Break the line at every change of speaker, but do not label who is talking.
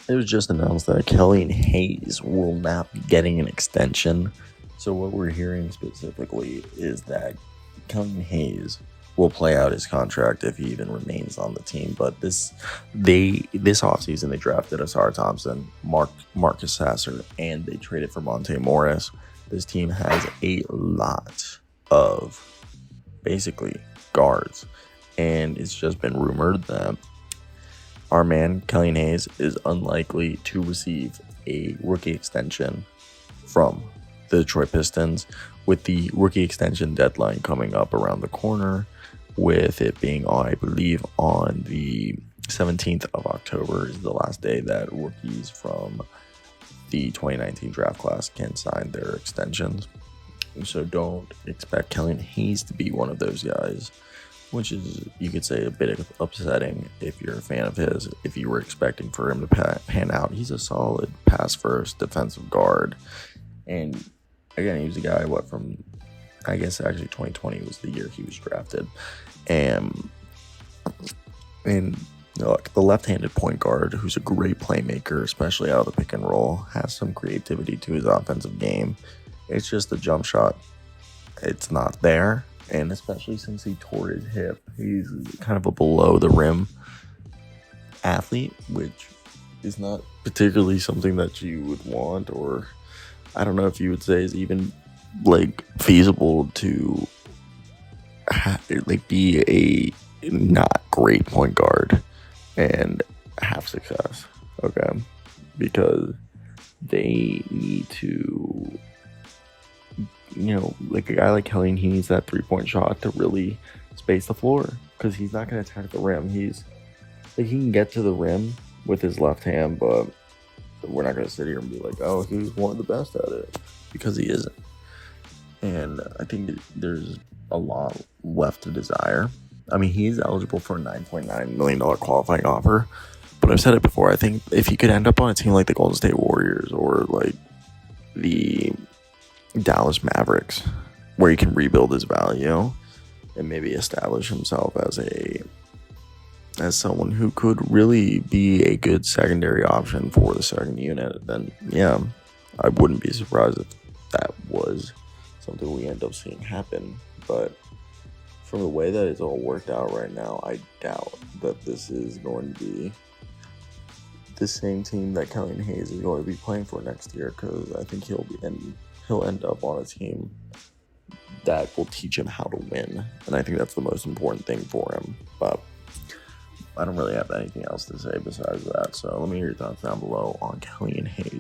It was just announced that Killian Hayes will not be getting an extension. So what we're hearing specifically is that Killian Hayes will play out his contract if he even remains on the team. But this offseason they drafted Asar Thompson, Marcus Sasser, and they traded for Monte Morris. This team has a lot of basically guards, and it's just been rumored that our man Killian Hayes is unlikely to receive a rookie extension from the Detroit Pistons, with the rookie extension deadline coming up around the corner, with it being on, I believe, on the 17th of October is the last day that rookies from the 2019 draft class can sign their extensions. So don't expect Killian Hayes to be one of those guys, which is, you could say, a bit upsetting if you're a fan of his. If you were expecting for him to pan out, he's a solid pass-first defensive guard. And again, he was a guy, from, I guess actually 2020 was the year he was drafted. And look, the left-handed point guard, who's a great playmaker, especially out of the pick and roll, has some creativity to his offensive game. It's just the jump shot, it's not there. And especially since he tore his hip, he's kind of a below-the-rim athlete, which is not particularly something that you would want, or I don't know if you would say is even feasible to be a not great point guard and have success. Okay, because they need to, a guy like Killian, he needs that 3-point shot to really space the floor, because he's not going to attack the rim. He can get to the rim with his left hand, but we're not going to sit here and be like, oh, he's one of the best at it, because he isn't. And I think there's a lot left to desire. I mean, he's eligible for a $9.9 million qualifying offer, but I've said it before. I think if he could end up on a team like the Golden State Warriors or the Dallas Mavericks, where he can rebuild his value and maybe establish himself as someone who could really be a good secondary option for the second unit, then yeah, I wouldn't be surprised if that was something we end up seeing happen. But from the way that it's all worked out right now, I doubt that this is going to be the same team that Killian Hayes is going to be playing for next year, because I think he'll end up on a team that will teach him how to win, and I think that's the most important thing for him. But I don't really have anything else to say besides that, so let me hear your thoughts down below on Killian Hayes.